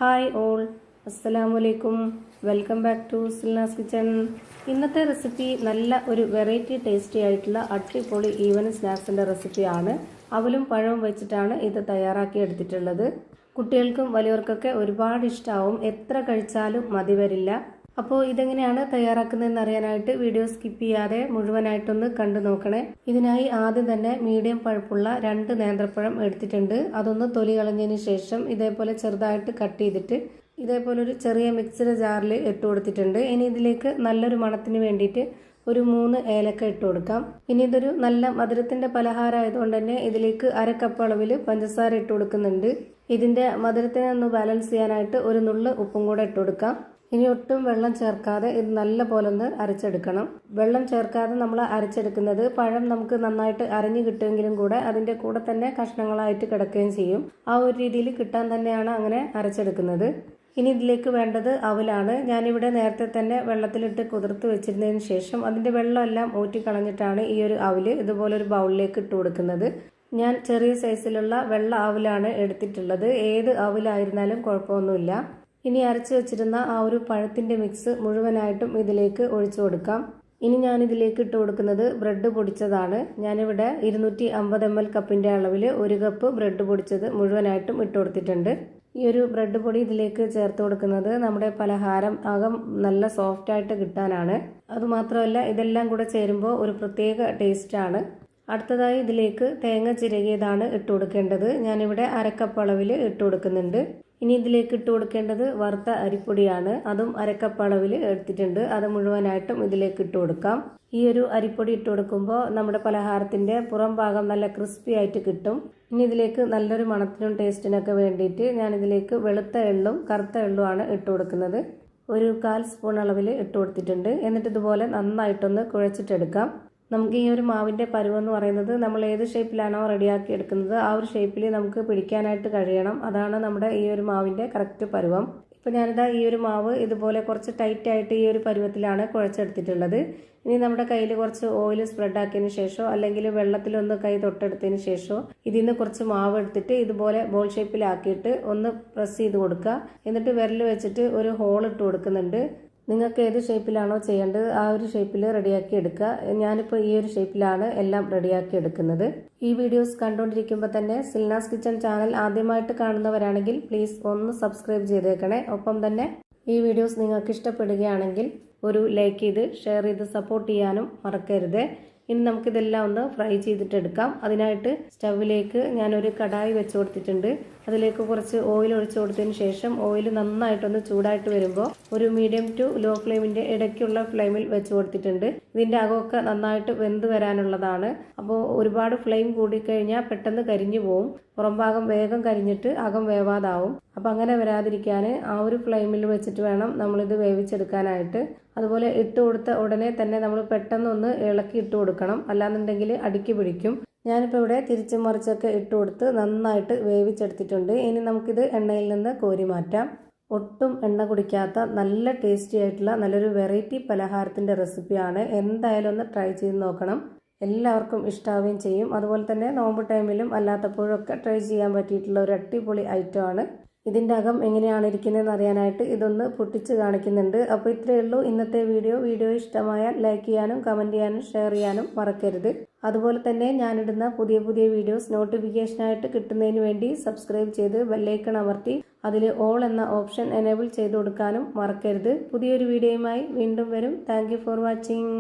Hi all, അസ്സലാമു അലൈക്കും. Welcome back to Silnas kitchen. ഇന്നത്തെ റെസിപ്പി നല്ല ഒരു വെറൈറ്റി ടേസ്റ്റി ആയിട്ടുള്ള അടിപൊളി ഈവനിങ് സ്നാക്സിൻ്റെ റെസിപ്പിയാണ്. അവലും പഴവും വെച്ചിട്ടാണ് ഇത് തയ്യാറാക്കി എടുത്തിട്ടുള്ളത്. കുട്ടികൾക്കും വലിയവർക്കൊക്കെ ഒരുപാട് ഇഷ്ടമാവും, എത്ര കഴിച്ചാലും മതി വരില്ല. അപ്പോൾ ഇതെങ്ങനെയാണ് തയ്യാറാക്കുന്നതെന്ന് അറിയാനായിട്ട് വീഡിയോ സ്കിപ്പ് ചെയ്യാതെ മുഴുവനായിട്ടൊന്ന് കണ്ടു നോക്കണേ. ഇതിനായി ആദ്യം തന്നെ മീഡിയം പഴുപ്പുള്ള 2 നേന്ത്രപ്പഴം എടുത്തിട്ടുണ്ട്. അതൊന്ന് തൊലി കളഞ്ഞതിന് ശേഷം ഇതേപോലെ ചെറുതായിട്ട് കട്ട് ചെയ്തിട്ട് ഇതേപോലെ ഒരു ചെറിയ മിക്സിയുടെ ജാറിൽ ഇട്ട് കൊടുത്തിട്ടുണ്ട്. ഇനി ഇതിലേക്ക് നല്ലൊരു മണത്തിന് വേണ്ടിയിട്ട് ഒരു 3 ഏലക്ക ഇട്ട് കൊടുക്കാം. ഇനി ഇതൊരു നല്ല മധുരത്തിന്റെ പലഹാരം ആയതുകൊണ്ട് തന്നെ ഇതിലേക്ക് 1/2 കപ്പ് അളവിൽ പഞ്ചസാര ഇട്ട് കൊടുക്കുന്നുണ്ട്. ഇതിന്റെ മധുരത്തിനെ ഒന്ന് ബാലൻസ് ചെയ്യാനായിട്ട് ഒരു നുള്ള് ഉപ്പും കൂടെ ഇട്ട് കൊടുക്കാം. ഇനി ഒട്ടും വെള്ളം ചേർക്കാതെ ഇത് നല്ല പോലെ ഒന്ന് അരച്ചെടുക്കണം. വെള്ളം ചേർക്കാതെ നമ്മൾ അരച്ചെടുക്കുന്നത് പഴം നമുക്ക് നന്നായിട്ട് അരഞ്ഞു കിട്ടുമെങ്കിലും കൂടെ അതിന്റെ കൂടെ തന്നെ കഷ്ണങ്ങളായിട്ട് കിടക്കുകയും ചെയ്യും. ആ ഒരു രീതിയിൽ കിട്ടാൻ തന്നെയാണ് അങ്ങനെ അരച്ചെടുക്കുന്നത്. ഇനി ഇതിലേക്ക് വേണ്ടത് അവലാണ്. ഞാനിവിടെ നേരത്തെ തന്നെ വെള്ളത്തിലിട്ട് കുതിർത്ത് വെച്ചിരുന്നതിന് ശേഷം അതിന്റെ വെള്ളമെല്ലാം ഊറ്റിക്കളഞ്ഞിട്ടാണ് ഈ ഒരു അവല് ഇതുപോലൊരു ബൗളിലേക്ക് ഇട്ട് കൊടുക്കുന്നത്. ഞാൻ ചെറിയ സൈസിലുള്ള വെള്ള അവലാണ് എടുത്തിട്ടുള്ളത്. ഏത് അവലായിരുന്നാലും കുഴപ്പമൊന്നുമില്ല. ഇനി അരച്ചു വെച്ചിരുന്ന ആ ഒരു പഴത്തിന്റെ മിക്സ് മുഴുവനായിട്ടും ഇതിലേക്ക് ഒഴിച്ചു കൊടുക്കാം. ഇനി ഞാൻ ഇതിലേക്ക് ഇട്ട് കൊടുക്കുന്നത് ബ്രെഡ് പൊടിച്ചതാണ്. ഞാനിവിടെ 250 ml കപ്പിന്റെ അളവിൽ 1 കപ്പ് ബ്രെഡ് പൊടിച്ചത് മുഴുവനായിട്ടും ഇട്ട് കൊടുത്തിട്ടുണ്ട്. ഈ ഒരു ബ്രെഡ് പൊടി ഇതിലേക്ക് ചേർത്ത് കൊടുക്കുന്നത് നമ്മുടെ പലഹാരം അകം നല്ല സോഫ്റ്റ് ആയിട്ട് കിട്ടാനാണ്. അതുമാത്രമല്ല ഇതെല്ലാം കൂടെ ചേരുമ്പോൾ ഒരു പ്രത്യേക ടേസ്റ്റാണ്. അടുത്തതായി ഇതിലേക്ക് തേങ്ങ ചിരകിയതാണ് ഇട്ട് കൊടുക്കേണ്ടത്. ഞാനിവിടെ 1/2 കപ്പ് അളവിൽ ഇട്ട് കൊടുക്കുന്നുണ്ട്. ഇനി ഇതിലേക്ക് ഇട്ട് കൊടുക്കേണ്ടത് വറുത്ത അരിപ്പൊടിയാണ്. അതും 1/2 കപ്പ് അളവിൽ എടുത്തിട്ടുണ്ട്. അത് മുഴുവനായിട്ടും ഇതിലേക്ക് ഇട്ട് കൊടുക്കാം. ഈ ഒരു അരിപ്പൊടി ഇട്ട് കൊടുക്കുമ്പോൾ നമ്മുടെ പലഹാരത്തിന്റെ പുറം ഭാഗം നല്ല ക്രിസ്പി ആയിട്ട് കിട്ടും. ഇനി ഇതിലേക്ക് നല്ലൊരു മണത്തിനും ടേസ്റ്റിനൊക്കെ വേണ്ടിയിട്ട് ഞാൻ ഇതിലേക്ക് വെളുത്ത എള്ളും കറുത്ത എള്ളുമാണ് ഇട്ട് കൊടുക്കുന്നത്. ഒരു 1/4 സ്പൂൺ അളവിൽ ഇട്ട് കൊടുത്തിട്ടുണ്ട്. എന്നിട്ട് ഇതുപോലെ നന്നായിട്ടൊന്ന് കുഴച്ചിട്ടെടുക്കാം. നമുക്ക് ഈ ഒരു മാവിന്റെ പരുവെന്ന് പറയുന്നത് നമ്മൾ ഏത് ഷേപ്പിലാണോ റെഡിയാക്കി എടുക്കുന്നത് ആ ഒരു ഷേപ്പിൽ നമുക്ക് പിടിക്കാനായിട്ട് കഴിയണം. അതാണ് നമ്മുടെ ഈ ഒരു മാവിന്റെ കറക്റ്റ് പരുവം. ഇപ്പം ഞാനിതാ ഈ ഒരു മാവ് ഇതുപോലെ കുറച്ച് ടൈറ്റ് ആയിട്ട് ഈ ഒരു പരുവത്തിലാണ് കുഴച്ചെടുത്തിട്ടുള്ളത്. ഇനി നമ്മുടെ കയ്യിൽ കുറച്ച് ഓയിൽ സ്പ്രെഡ് ആക്കിയതിന് ശേഷമോ അല്ലെങ്കിൽ വെള്ളത്തിലൊന്ന് കൈ തൊട്ടെടുത്തതിന് ശേഷമോ ഇതിൽ നിന്ന് കുറച്ച് മാവ് എടുത്തിട്ട് ഇതുപോലെ ബോൾ ഷേപ്പിലാക്കിയിട്ട് ഒന്ന് പ്രസ് ചെയ്ത് കൊടുക്കുക. എന്നിട്ട് വിരൽ വെച്ചിട്ട് ഒരു ഹോൾ ഇട്ട് കൊടുക്കുന്നുണ്ട്. നിങ്ങൾക്ക് ഏത് ഷേപ്പിലാണോ ചെയ്യേണ്ടത് ആ ഒരു ഷേപ്പിൽ റെഡിയാക്കി എടുക്കുക. ഞാനിപ്പോൾ ഈ ഒരു ഷേപ്പിലാണ് എല്ലാം റെഡിയാക്കി എടുക്കുന്നത്. ഈ വീഡിയോസ് കണ്ടുകൊണ്ടിരിക്കുമ്പോൾ തന്നെ സിൽനാസ് കിച്ചൺ ചാനൽ ആദ്യമായിട്ട് കാണുന്നവരാണെങ്കിൽ പ്ലീസ് ഒന്ന് സബ്സ്ക്രൈബ് ചെയ്തേക്കണേ. ഒപ്പം തന്നെ ഈ വീഡിയോസ് നിങ്ങൾക്ക് ഇഷ്ടപ്പെടുകയാണെങ്കിൽ ഒരു ലൈക്ക് ചെയ്ത് ഷെയർ ചെയ്ത് സപ്പോർട്ട് ചെയ്യാനും മറക്കരുത്. ഇനി നമുക്കിതെല്ലാം ഒന്ന് ഫ്രൈ ചെയ്തിട്ടെടുക്കാം. അതിനായിട്ട് സ്റ്റൗവിലേക്ക് ഞാനൊരു കടായി വെച്ച് കൊടുത്തിട്ടുണ്ട്. അതിലേക്ക് കുറച്ച് ഓയിൽ ഒഴിച്ചു കൊടുത്തതിന് ശേഷം ഓയിൽ നന്നായിട്ടൊന്ന് ചൂടായിട്ട് വരുമ്പോൾ ഒരു മീഡിയം ടു ലോ ഫ്ലെയിമിന്റെ ഇടയ്ക്കുള്ള ഫ്ലെയിമിൽ വെച്ച് കൊടുത്തിട്ടുണ്ട്. ഇതിന്റെ അകമൊക്കെ നന്നായിട്ട് വെന്ത് വരാനുള്ളതാണ്. അപ്പോൾ ഒരുപാട് ഫ്ലെയിം കൂടിക്കഴിഞ്ഞാൽ പെട്ടെന്ന് കരിഞ്ഞു പോവും. പുറം ഭാഗം വേഗം കരിഞ്ഞിട്ട് അകം വേവാതാവും. അപ്പം അങ്ങനെ വരാതിരിക്കാൻ ആ ഒരു ഫ്ലെയിമിൽ വെച്ചിട്ട് വേണം നമ്മളിത് വേവിച്ചെടുക്കാനായിട്ട്. അതുപോലെ ഇട്ട് കൊടുത്ത ഉടനെ തന്നെ നമ്മൾ പെട്ടെന്നൊന്ന് ഇളക്കി ഇട്ട് കൊടുക്കണം, അല്ലാന്നുണ്ടെങ്കിൽ അടിക്ക് പിടിക്കും. ഞാനിപ്പോൾ ഇവിടെ തിരിച്ചും മറിച്ചൊക്കെ ഇട്ട് കൊടുത്ത് നന്നായിട്ട് വേവിച്ചെടുത്തിട്ടുണ്ട്. ഇനി നമുക്കിത് എണ്ണയിൽ നിന്ന് കോരി മാറ്റാം. ഒട്ടും എണ്ണ കുടിക്കാത്ത നല്ല ടേസ്റ്റി ആയിട്ടുള്ള നല്ലൊരു വെറൈറ്റി പലഹാരത്തിന്റെ റെസിപ്പിയാണ്. എന്തായാലും ഒന്ന് ട്രൈ ചെയ്ത് നോക്കണം. എല്ലാവർക്കും ഇഷ്ടാവുകയും ചെയ്യും. അതുപോലെ തന്നെ നോമ്പ് ടൈമിലും അല്ലാത്തപ്പോഴൊക്കെ ട്രൈ ചെയ്യാൻ പറ്റിയിട്ടുള്ള ഒരു അടിപൊളി ഐറ്റമാണ്. ഇതിൻ്റെ അകം എങ്ങനെയാണ് ഇരിക്കുന്നതെന്ന് അറിയാനായിട്ട് ഇതൊന്ന് പൊട്ടിച്ച് കാണിക്കുന്നുണ്ട്. അപ്പോൾ ഇത്രയേ ഉള്ളൂ ഇന്നത്തെ വീഡിയോ ഇഷ്ടമായാൽ ലൈക്ക് ചെയ്യാനും കമൻറ്റ് ചെയ്യാനും ഷെയർ ചെയ്യാനും മറക്കരുത്. അതുപോലെ തന്നെ ഞാനിടുന്ന പുതിയ വീഡിയോസ് നോട്ടിഫിക്കേഷനായിട്ട് കിട്ടുന്നതിന് വേണ്ടി സബ്സ്ക്രൈബ് ചെയ്ത് ബെല്ലൈക്കൺ അമർത്തി അതിൽ ഓൾ എന്ന ഓപ്ഷൻ എനേബിൾ ചെയ്ത് കൊടുക്കാനും മറക്കരുത്. പുതിയൊരു വീഡിയോയുമായി വീണ്ടും വരും. Thank you for watching.